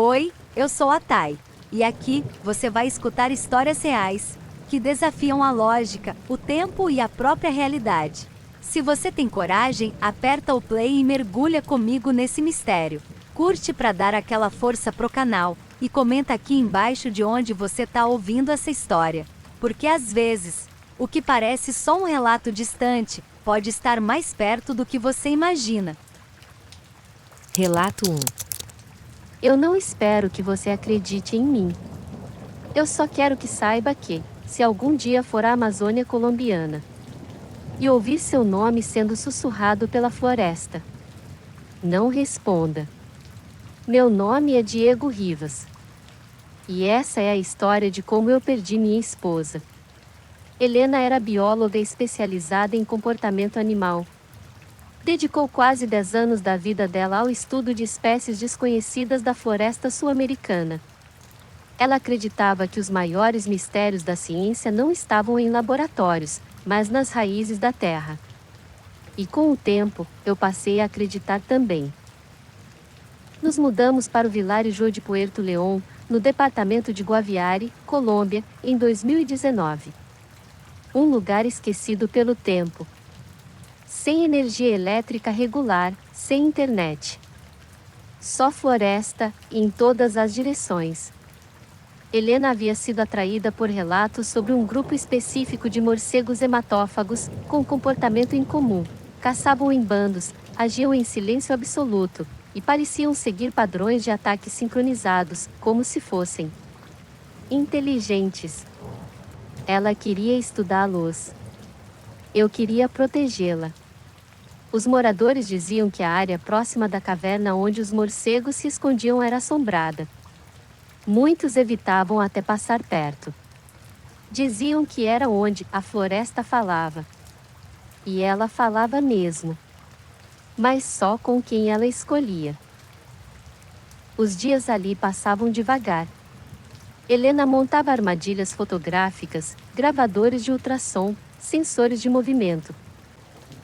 Oi, eu sou a Thay. E aqui você vai escutar histórias reais que desafiam a lógica, o tempo e a própria realidade. Se você tem coragem, aperta o play e mergulha comigo nesse mistério. Curte para dar aquela força pro canal e comenta aqui embaixo de onde você tá ouvindo essa história. Porque às vezes, o que parece só um relato distante pode estar mais perto do que você imagina. Relato 1. Eu não espero que você acredite em mim. Eu só quero que saiba que, se algum dia for à Amazônia colombiana e ouvir seu nome sendo sussurrado pela floresta, não responda. Meu nome é Diego Rivas. E essa é a história de como eu perdi minha esposa. Helena era bióloga especializada em comportamento animal. Dedicou quase 10 anos da vida dela ao estudo de espécies desconhecidas da floresta sul-americana. Ela acreditava que os maiores mistérios da ciência não estavam em laboratórios, mas nas raízes da terra. E com o tempo, eu passei a acreditar também. Nos mudamos para o vilarejo de Puerto León, no departamento de Guaviare, Colômbia, em 2019. Um lugar esquecido pelo tempo. Sem energia elétrica regular, sem internet. Só floresta, em todas as direções. Helena havia sido atraída por relatos sobre um grupo específico de morcegos hematófagos, com comportamento incomum. Caçavam em bandos, agiam em silêncio absoluto, e pareciam seguir padrões de ataque sincronizados, como se fossem inteligentes. Ela queria estudá-los. Eu queria protegê-la. Os moradores diziam que a área próxima da caverna onde os morcegos se escondiam era assombrada. Muitos evitavam até passar perto. Diziam que era onde a floresta falava. E ela falava mesmo. Mas só com quem ela escolhia. Os dias ali passavam devagar. Helena montava armadilhas fotográficas, gravadores de ultrassom, sensores de movimento.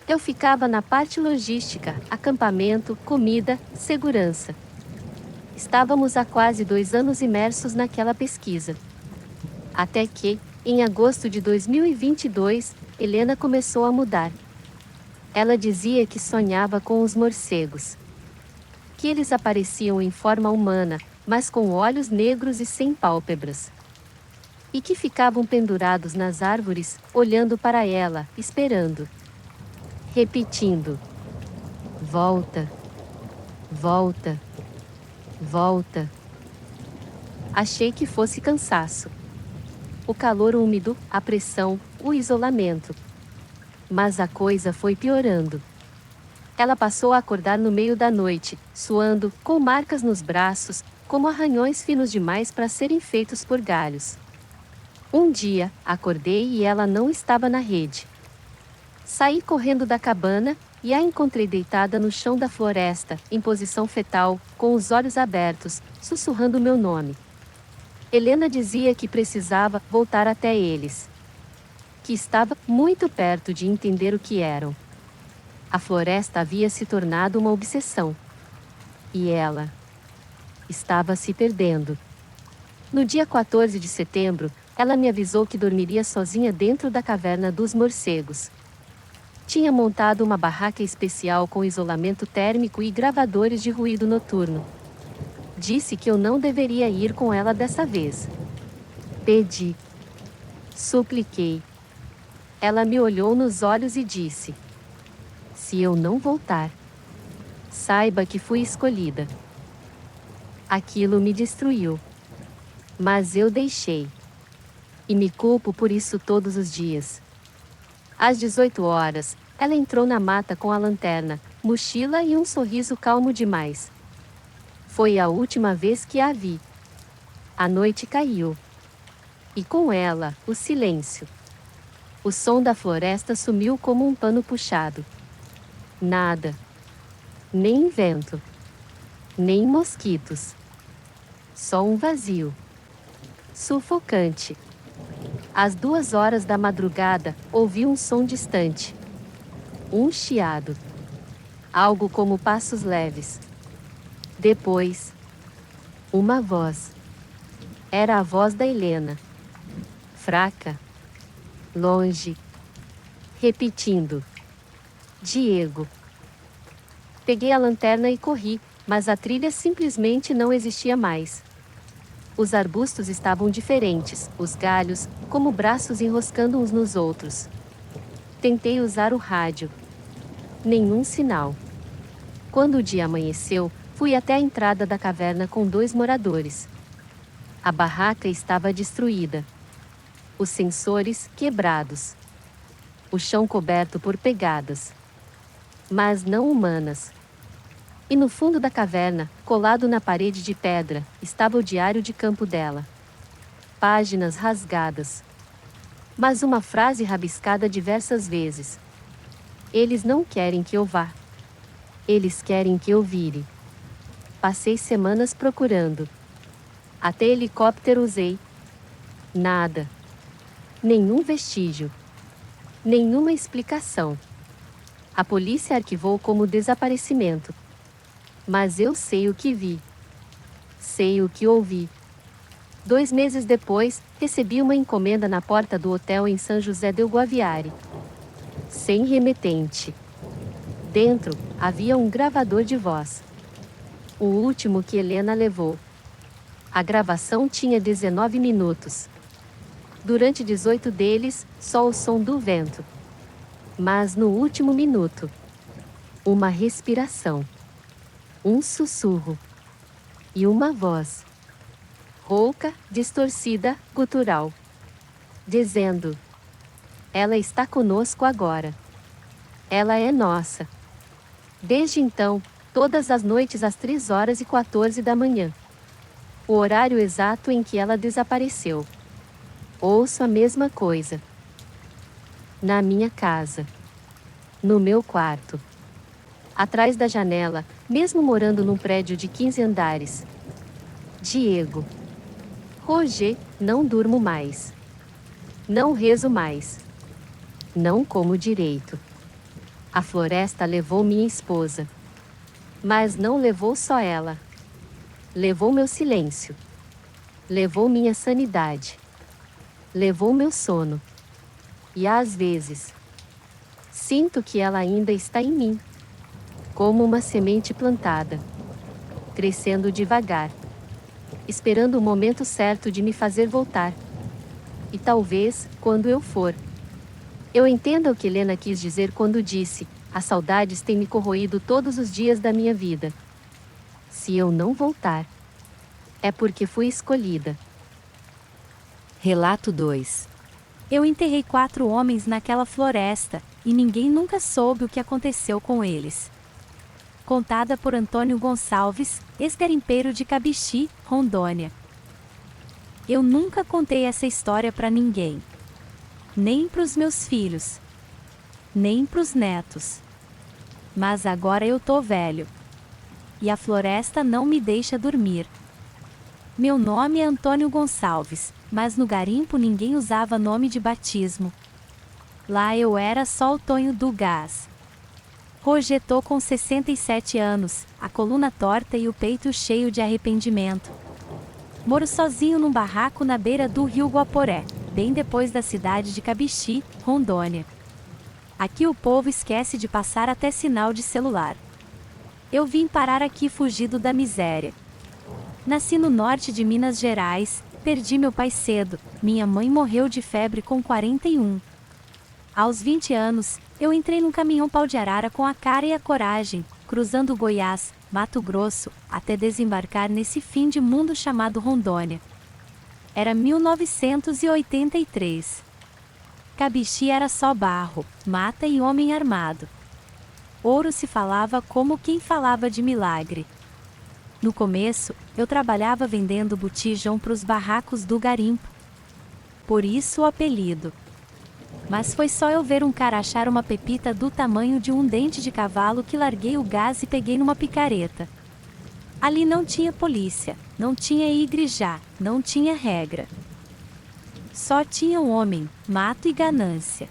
Eu ficava na parte logística, acampamento, comida, segurança. Estávamos há quase 2 anos imersos naquela pesquisa. Até que, em agosto de 2022, Helena começou a mudar. Ela dizia que sonhava com os morcegos. Que eles apareciam em forma humana, mas com olhos negros e sem pálpebras. E que ficavam pendurados nas árvores, olhando para ela, esperando. Repetindo: volta, volta, volta. Achei que fosse cansaço. O calor úmido, a pressão, o isolamento. Mas a coisa foi piorando. Ela passou a acordar no meio da noite, suando, com marcas nos braços, como arranhões finos demais para serem feitos por galhos. Um dia, acordei e ela não estava na rede. Saí correndo da cabana, e a encontrei deitada no chão da floresta, em posição fetal, com os olhos abertos, sussurrando meu nome. Helena dizia que precisava voltar até eles. Que estava muito perto de entender o que eram. A floresta havia se tornado uma obsessão. E ela estava se perdendo. No dia 14 de setembro, ela me avisou que dormiria sozinha dentro da caverna dos morcegos. Tinha montado uma barraca especial com isolamento térmico e gravadores de ruído noturno. Disse que eu não deveria ir com ela dessa vez. Pedi. Supliquei. Ela me olhou nos olhos e disse: se eu não voltar, saiba que fui escolhida. Aquilo me destruiu. Mas eu deixei. E me culpo por isso todos os dias. Às 18 horas, ela entrou na mata com a lanterna, mochila e um sorriso calmo demais. Foi a última vez que a vi. A noite caiu. E com ela, o silêncio. O som da floresta sumiu como um pano puxado. Nada. Nem vento. Nem mosquitos. Só um vazio. Sufocante. Às 2 horas da madrugada, ouvi um som distante. Um chiado. Algo como passos leves. Depois, Uma voz. Era a voz da Helena. Fraca. Longe. Repetindo. Diego. Peguei a lanterna e corri, mas a trilha simplesmente não existia mais. Os arbustos estavam diferentes, os galhos, como braços enroscando uns nos outros. Tentei usar o rádio. Nenhum sinal. Quando o dia amanheceu, fui até a entrada da caverna com 2 moradores. A barraca estava destruída. Os sensores quebrados. O chão coberto por pegadas. Mas não humanas. E no fundo da caverna, colado na parede de pedra, estava o diário de campo dela. Páginas rasgadas. Mas uma frase rabiscada diversas vezes. Eles não querem que eu vá. Eles querem que eu vire. Passei semanas procurando. Até helicóptero usei. Nada. Nenhum vestígio. Nenhuma explicação. A polícia arquivou como desaparecimento. Mas eu sei o que vi. Sei o que ouvi. 2 meses depois, recebi uma encomenda na porta do hotel em São José del Guaviare. Sem remetente. Dentro, havia um gravador de voz. O último que Helena levou. A gravação tinha 19 minutos. Durante 18 deles, só o som do vento. Mas no último minuto, uma respiração. Um sussurro. E uma voz. Rouca, distorcida, gutural. Dizendo: ela está conosco agora. Ela é nossa. Desde então, todas as noites às 3h14 da manhã. O horário exato em que ela desapareceu. Ouço a mesma coisa. Na minha casa. No meu quarto. Atrás da janela, mesmo morando num prédio de 15 andares. Diego. Roger, não durmo mais. Não rezo mais. Não como direito. A floresta levou minha esposa. Mas não levou só ela. Levou meu silêncio. Levou minha sanidade. Levou meu sono. E às vezes, sinto que ela ainda está em mim. Como uma semente plantada. Crescendo devagar. Esperando o momento certo de me fazer voltar. E talvez, quando eu for. Eu entendo o que Helena quis dizer quando disse: as saudades têm me corroído todos os dias da minha vida. Se eu não voltar, é porque fui escolhida. Relato 2. Eu enterrei 4 homens naquela floresta, e ninguém nunca soube o que aconteceu com eles. Contada por Antônio Gonçalves, ex-garimpeiro de Cabixi, Rondônia. Eu nunca contei essa história para ninguém. Nem pros meus filhos. Nem pros netos. Mas agora eu tô velho. E a floresta não me deixa dormir. Meu nome é Antônio Gonçalves, mas no garimpo ninguém usava nome de batismo. Lá eu era só o Tonho do Gás. Rogetou com 67 anos, a coluna torta e o peito cheio de arrependimento. Moro sozinho num barraco na beira do rio Guaporé, bem depois da cidade de Cabixi, Rondônia. Aqui o povo esquece de passar até sinal de celular. Eu vim parar aqui fugido da miséria. Nasci no norte de Minas Gerais, perdi meu pai cedo, minha mãe morreu de febre com 41. Aos 20 anos, eu entrei num caminhão pau de arara com a cara e a coragem, cruzando Goiás, Mato Grosso, até desembarcar nesse fim de mundo chamado Rondônia. Era 1983. Cabixi era só barro, mata e homem armado. Ouro se falava como quem falava de milagre. No começo, eu trabalhava vendendo botijão para os barracos do garimpo. Por isso o apelido. Mas foi só eu ver um cara achar uma pepita do tamanho de um dente de cavalo que larguei o gás e peguei numa picareta. Ali não tinha polícia, não tinha igreja, não tinha regra. Só tinha um homem, mato e ganância.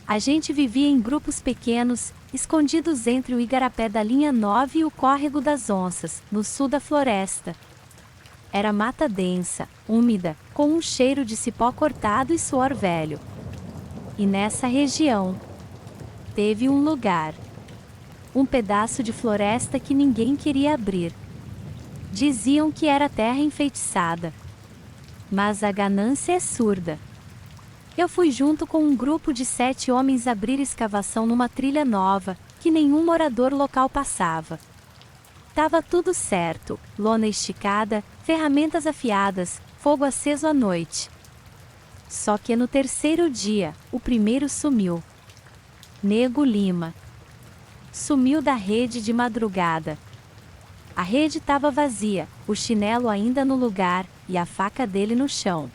A gente vivia em grupos pequenos, escondidos entre o igarapé da linha 9 e o córrego das onças, no sul da floresta. Era mata densa, úmida, com um cheiro de cipó cortado e suor velho. E nessa região, teve um lugar. Um pedaço de floresta que ninguém queria abrir. Diziam que era terra enfeitiçada. Mas a ganância é surda. Eu fui junto com um grupo de 7 homens abrir escavação numa trilha nova, que nenhum morador local passava. Tava tudo certo, lona esticada, ferramentas afiadas, fogo aceso à noite. Só que no terceiro dia, o primeiro sumiu. Nego Lima. Sumiu da rede de madrugada. A rede estava vazia, o chinelo ainda no lugar e a faca dele no chão.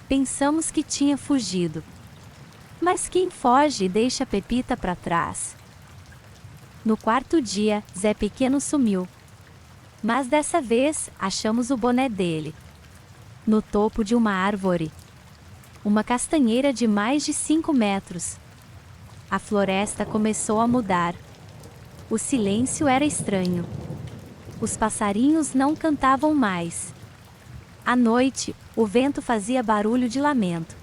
Pensamos que tinha fugido. Mas quem foge e deixa a Pepita para trás? No quarto dia, Zé Pequeno sumiu. Mas dessa vez, achamos o boné dele. No topo de uma árvore. Uma castanheira de mais de 5 metros. A floresta começou a mudar. O silêncio era estranho. Os passarinhos não cantavam mais. À noite, o vento fazia barulho de lamento.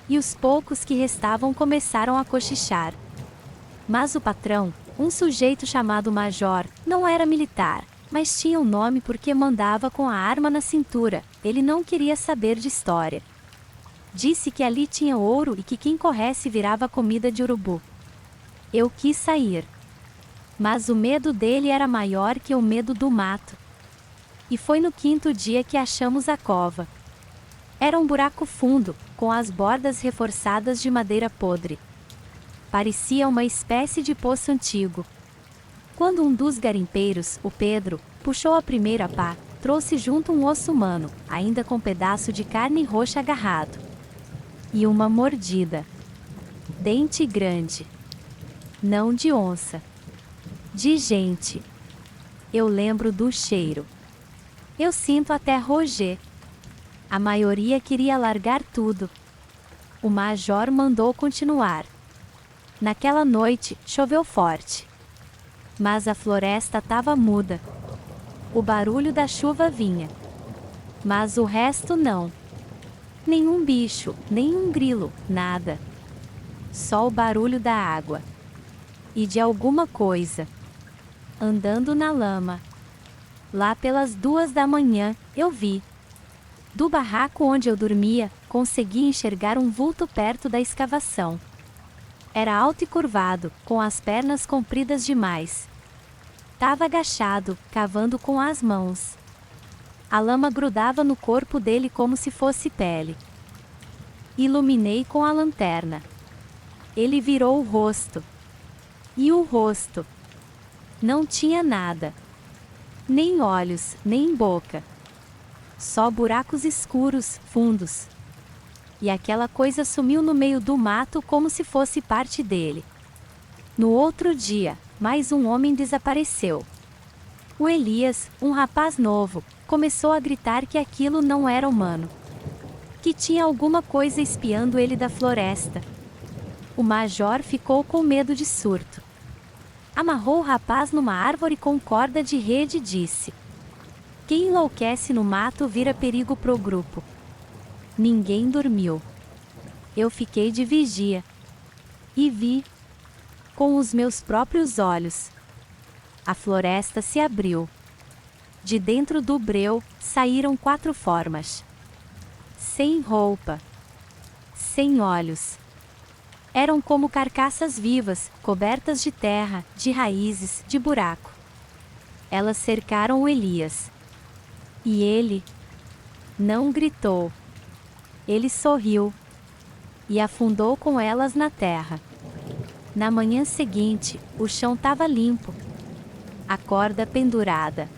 E os poucos que restavam começaram a cochichar. Mas o patrão, um sujeito chamado Major, não era militar, mas tinha um nome porque mandava com a arma na cintura. Ele não queria saber de história. Disse que ali tinha ouro e que quem corresse virava comida de urubu. Eu quis sair. Mas o medo dele era maior que o medo do mato. E foi no 5º dia que achamos a cova. Era um buraco fundo, com as bordas reforçadas de madeira podre. Parecia uma espécie de poço antigo. Quando um dos garimpeiros, o Pedro, puxou a primeira pá, trouxe junto um osso humano, ainda com um pedaço de carne roxa agarrado. E uma mordida. Dente grande. Não de onça. De gente. Eu lembro do cheiro. Eu sinto até roger. A maioria queria largar tudo. O major mandou continuar. Naquela noite, choveu forte. Mas a floresta estava muda. O barulho da chuva vinha. Mas o resto não. Nenhum bicho, nenhum grilo, nada. Só o barulho da água. E de alguma coisa. Andando na lama. Lá pelas 2 da manhã, eu vi. Do barraco onde eu dormia, consegui enxergar um vulto perto da escavação. Era alto e curvado, com as pernas compridas demais. Tava agachado, cavando com as mãos. A lama grudava no corpo dele como se fosse pele. Iluminei com a lanterna. Ele virou o rosto. E o rosto? Não tinha nada. Nem olhos, nem boca. Só buracos escuros, fundos. E aquela coisa sumiu no meio do mato como se fosse parte dele. No outro dia, mais um homem desapareceu. O Elias, um rapaz novo, começou a gritar que aquilo não era humano. Que tinha alguma coisa espiando ele da floresta. O major ficou com medo de surto. Amarrou o rapaz numa árvore com corda de rede e disse: quem enlouquece no mato vira perigo pro grupo. Ninguém dormiu. Eu fiquei de vigia. E vi, com os meus próprios olhos, a floresta se abriu. De dentro do breu, saíram 4 formas. Sem roupa. Sem olhos. Eram como carcaças vivas, cobertas de terra, de raízes, de buraco. Elas cercaram o Elias. E ele não gritou. Ele sorriu. E afundou com elas na terra. Na manhã seguinte, o chão estava limpo. A corda pendurada.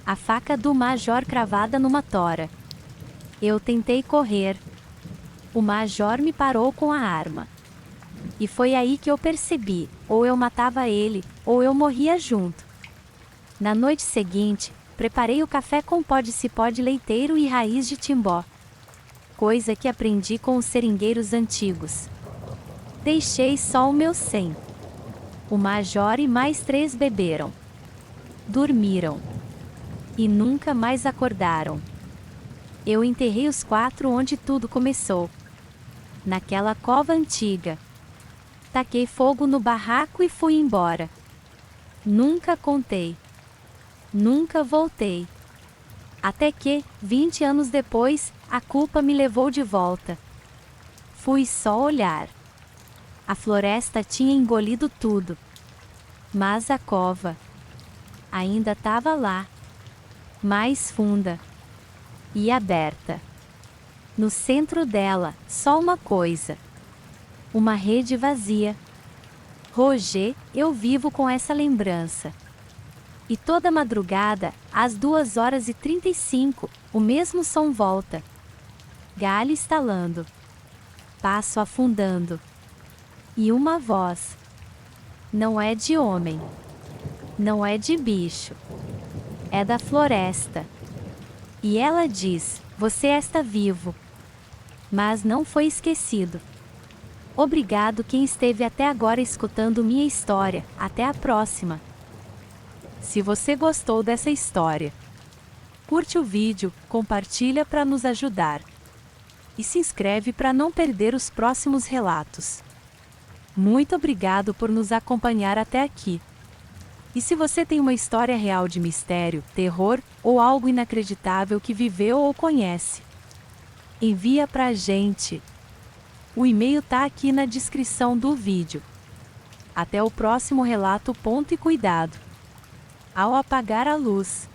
A faca do major cravada numa tora. Eu tentei correr. O major me parou com a arma. E foi aí que eu percebi, ou eu matava ele, ou eu morria junto. Na noite seguinte, preparei o café com pó de cipó de leiteiro e raiz de timbó. Coisa que aprendi com os seringueiros antigos. Deixei só o meu 100. O major e mais 3 beberam. Dormiram. e nunca mais acordaram. Eu enterrei os 4 onde tudo começou. Naquela cova antiga. Taquei fogo no barraco e fui embora. Nunca contei. Nunca voltei. Até que, 20 anos depois, a culpa me levou de volta. Fui só olhar. A floresta tinha engolido tudo. Mas a cova ainda estava lá, mais funda e aberta. No centro dela, só uma coisa: uma rede vazia. Roger, eu vivo com essa lembrança. E toda madrugada, às 2h35, o mesmo som volta. Galho estalando. Passo afundando. E uma voz. Não é de homem. Não é de bicho. É da floresta. E ela diz: você está vivo. Mas não foi esquecido. Obrigado quem esteve até agora escutando minha história. Até a próxima. Se você gostou dessa história, curte o vídeo, compartilha para nos ajudar. E se inscreve para não perder os próximos relatos. Muito obrigado por nos acompanhar até aqui. E se você tem uma história real de mistério, terror ou algo inacreditável que viveu ou conhece, envia pra gente. O e-mail tá aqui na descrição do vídeo. Até o próximo relato. Ponto e cuidado ao apagar a luz.